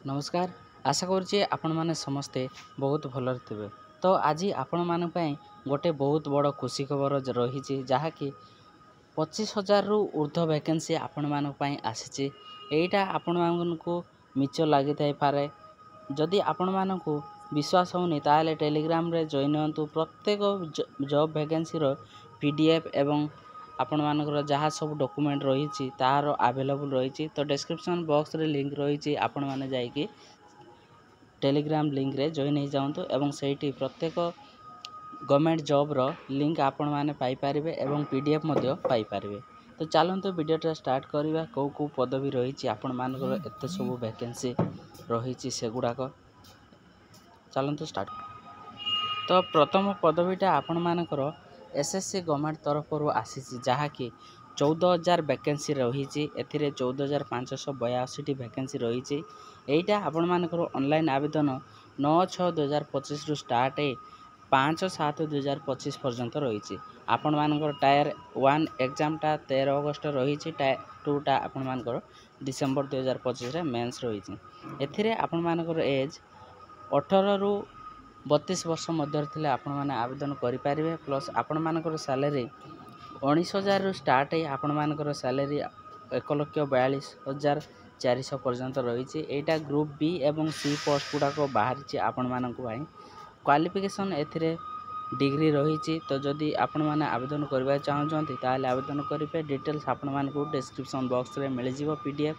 नमस्कार आशा करुँचे आपण मैंने समस्ते बहुत भलर थे। तो आज आपण मान गोटे बहुत बड़ खुशी खबर रही जहाँकि 25,000 रु ऊर्ध्व वैकेंसी आपण मान आसी। एटा आपण मानक मिच लगी पारे। जदि आपण मानक विश्वास होनी ताले टेलीग्राम रे जॉइन हूँ। प्रत्येक जॉब वैकेंसी पीडीएफ एवं आपण मानकर जहाँ सब डॉक्यूमेंट रही तार अवेलेबल रही। तो डिस्क्रिप्शन बॉक्स रे लिंक रही आपण माने जाइए टेलीग्राम लिंक रे जॉइन हो जाऊँ एवं सेठी प्रत्येक गवर्नमेंट जॉब रो लिंक आपण माने पाई परिबे एवं पीडीएफ मध्य पाई परिबे। तो चलते वीडियोटा स्टार्ट करवा कौ पदवी रही आपण मानकर एते सब वैकेंसी रही से गुड़ाक चलते स्टार्ट। तो प्रथम पदवीटा आपण मानकर एसएससी गवर्नमेंट तरफ आसी जहाँकि 14,000 वैकेंसी रही। 14,582 वैकेंसी रही। एटा आपण मानकर ऑनलाइन आवेदन 9/6/2025 रु स्टार्ट 5/7/2025 पर्यंत रही। आपण मानकर टायर 1 एग्जामटा 13 अगस्त रही। टायर 2टा आपण मानकर डिसेंबर 2025 रे मेंस रही। एथिरे आपण मानकर एज 18 रु 32 वर्ष मध्य थिले आपण माने आवेदन करि पारिबे। प्लस आपण मानकर सैलरी 19,000 रु स्टार्ट आपण मानकर सैलरी 1,42,400 पर्यंत रही। एटा ग्रुप बी एवं सी पोस्ट गुड़ाक बाहरी आपण मानक क्वालिफिकेशन एथिरे डिग्री रही। तो जदि आपण माने आवेदन करबा चाहछंती ताले आवेदन करिवे। डिटेल्स आपण मानक डिस्क्रिप्शन बॉक्स रे मिल जिवो पीडीएफ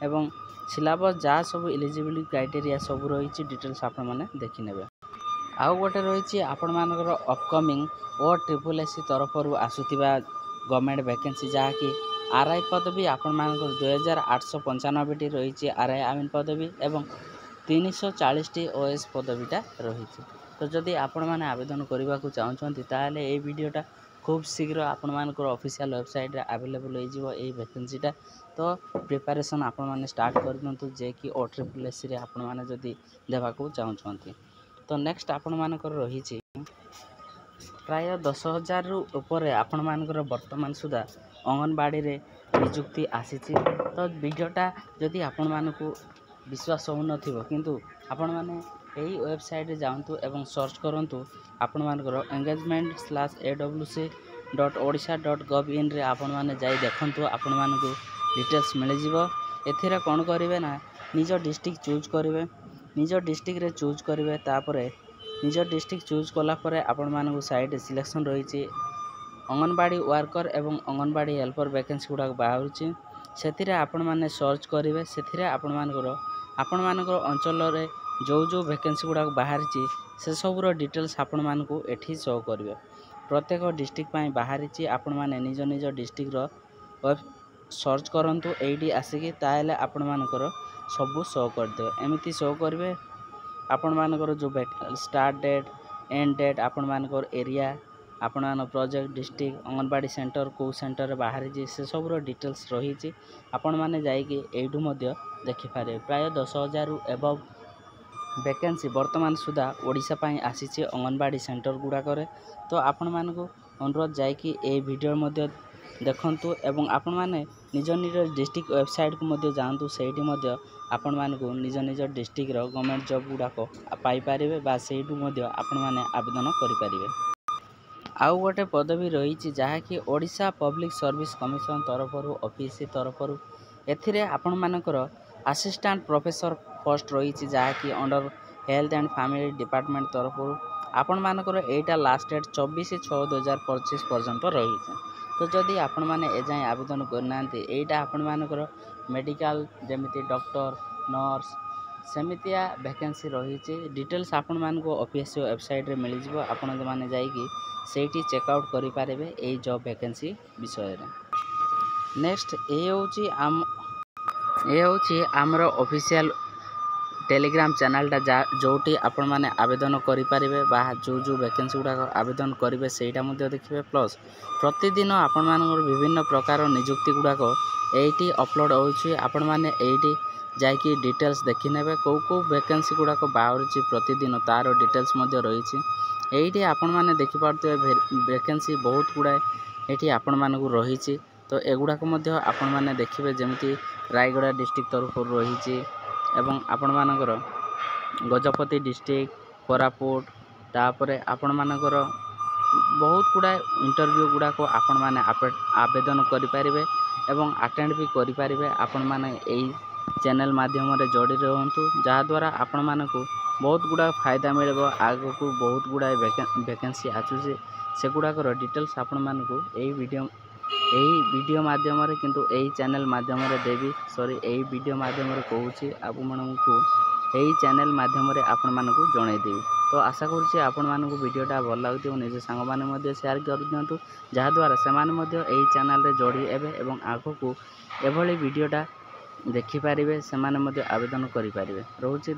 एवं सिलेबस जहाँ सब एलिजिबिलिटी क्राइटेरिया सब रही। डिटेल्स आपण माने देखि नेबे। आउ गोटे रही आपण मानकर अपकमिंग OSSC तरफ आसुथिबा गवर्नमेंट वैकेंसी जहाँकि आरआई पदवी आपण मानकर 2,895 रही। आरआई आमिन पदवी एवं 340 ओएस पदवीटा रही। तो जदि आपण माने आवेदन करने को चाहते ताले ए वीडियोटा खूब शीघ्र आपण मानकर ऑफिशियल वेबसाइट रे अवेलेबल हो जिवो ए वैकेंसीटा। तो प्रिपरेशन आपण माने स्टार्ट कर दंतु जे कि OSSC रे आपण माने जदि देबा को चाहते। तो नेक्स्ट आपण मानकर रही प्राय 10,000 रु ऊपर आपण मानकर वर्तमान सुधा अंगनवाड़ी रे नियुक्ति आसी। तो वीडियोटा जदि आपण मानक विश्वास हो नथिबो किंतु आपण माने एही वेबसाइट रे जांतु एवं सर्च करंतु आपण मानकर engagement/awc.odisha.gov.in रे आपण माने जाई देखंतु आपण मानक डिटेल्स मिल जिवो। एथिरा कोन करिवे ना निज डिस्ट्रिक्ट चूज करिवे। निज डिस्ट्रिक्ट रे चूज करिवे तापरे निज डिस्ट्रिक्ट चूज कला परे आपण मानक साइड सिलेक्शन रही। अंगनवाड़ी वर्कर एवं अंगनवाड़ी हेल्पर वैकेंसी गुड़ा बाहर से आपण माने सर्च करेंगे। से आपण मानकर अंचल रे जो वैकेंसी गुड़ा बाहर से सबूर डिटेल्स आपण मानक एठी शो करेंगे। प्रत्येक डिस्ट्रिक्ट बाहरी आपण माने निज निज डिस्ट्रिक्ट वेब सर्च करंतु एडी आसिकी ताले आपण मानकर सबू शो करदे। एमती शो करेंगे आपण मानकर जो स्टार्ट डेट एंड डेट आपण मानकर एरिया आपण मान प्रोजेक्ट डिस्ट्रिक्ट अंगनवाड़ी सेंटर को सेंटर बाहरी से सब डिटेल्स रही। आपण माने जाइए एठू मध्य देखि पारे। प्राय 10,000 रु एबव वैकेंसी वर्तमान सुधा ओडिशा पाई आसी अंगनवाड़ी सेंटर गुड़ाक। तो आपण मानक अनुरोध जाइए ए वीडियो मध्य देखंतु एवं आपण माने निज निज डिस्ट्रिक्ट वेबसाइट को मध्य जांतु। सेठी मध्य आपण मानक निज निज डिस्ट्रिक्ट रो गवर्नमेंट जॉब गुड़ाक पाई परिबे बा सेठू मध्य आपण माने आवेदन करि परिबे। आउ गोटे पदवी रही जहाँकि ओडिशा पब्लिक सर्विस कमिशन तरफ ओपीएससी तरफ एथिरे आपण मानकर असिस्टेंट प्रोफेसर पोस्ट रही जहाँकि under health and family department तरफ आपण मानकर एटा लास्ट डेट 24/6/2025 पर्यंत रही। तो जदि आपण माने एजाएं आवेदन करना एटा आपण मानकर मेडिकल जमिति डॉक्टर नर्स सेमितिया वैकेंसी रही। डिटेल्स आपण मानक ओपीएससी वेबसाइट रे मिल जिवो। आपण माने जाइकी सेठी चेकआउट करि पारेबे ए जॉब वैकेंसी विषय रे। नेक्स्ट ए होची आमर ऑफिशियल टेलीग्राम चैनलटा जोटी आपण माने आवेदन करि पारिबे बा जो वैकेंसी गुड़ा आवेदन करेंगे सेटा मध्य देखिए। प्लस प्रतिदिन आपण मानकर विभिन्न प्रकार नियुक्ति गुड़ाक एटी अपलोड होची। आपण माने एटी जाइए डिटेल्स देखि नेबे कौ वैकेंसी गुड़ाक बाहर प्रतिदिन तार डिटेल्स मध्य रही। एटी आपण माने देखि पारते वैकेंसी बहुत गुड़ाए एटी आपण मानक रही। तो एगुड़ाक मध्य आपण माने देखिबे जेमती रायगड़ा डिस्ट्रिक्ट तरफ रही। ଏବଂ ଆପଣମାନଙ୍କର ଗଜପତି ଡିଷ୍ଟ୍ରିକ୍ଟ କୋରାପୁଟ ତାପରେ ଆପଣମାନଙ୍କର ବହୁତ ଗୁଡ଼ାଏ ଇଣ୍ଟରଭ୍ୟୁ ଗୁଡ଼ାକ ଆପଣମାନେ ଆବେଦନ କରିପାରିବେ ଏବଂ ଆଟେଣ୍ଡ ବି କରିପାରିବେ। ଆପଣମାନେ ଏଇ ଚ୍ୟାନେଲ୍ ମାଧ୍ୟମରେ ଯୋଡ଼ି ରୁହନ୍ତୁ, ଯାହାଦ୍ୱାରା ଆପଣମାନଙ୍କୁ ବହୁତ ଗୁଡ଼ାଏ ଫାଇଦା ମିଳିବ। ଆଗକୁ ବହୁତ ଗୁଡ଼ାଏ ଭ୍ୟାକେନ୍ସି ଆସୁଛି, ସେଗୁଡ଼ାକର ଡିଟେଲ୍ସ ଆପଣମାନଙ୍କୁ ଏହି ଭିଡ଼ିଓ ମାଧ୍ୟମରେ କିନ୍ତୁ ଏହି ଚ୍ୟାନେଲ୍ ମାଧ୍ୟମରେ ଦେବି। ଏହି ଭିଡ଼ିଓ ମାଧ୍ୟମରେ କହୁଛି ଆପଣମାନଙ୍କୁ ଏହି ଚ୍ୟାନେଲ୍ ମାଧ୍ୟମରେ ଆପଣମାନଙ୍କୁ ଜଣାଇଦେବି। ତ ଆଶା କରୁଛି ଆପଣମାନଙ୍କୁ ଭିଡ଼ିଓଟା ଭଲ ଲାଗୁଥିବ। ନିଜ ସାଙ୍ଗମାନେ ମଧ୍ୟ ସେୟାର କରିଦିଅନ୍ତୁ, ଯାହାଦ୍ୱାରା ସେମାନେ ମଧ୍ୟ ଏହି ଚ୍ୟାନେଲ୍ରେ ଯୋଡ଼ି ହେବେ ଏବଂ ଆଗକୁ ଏଭଳି ଭିଡ଼ିଓଟା ଦେଖିପାରିବେ, ସେମାନେ ମଧ୍ୟ ଆବେଦନ କରିପାରିବେ। ରହୁଛି।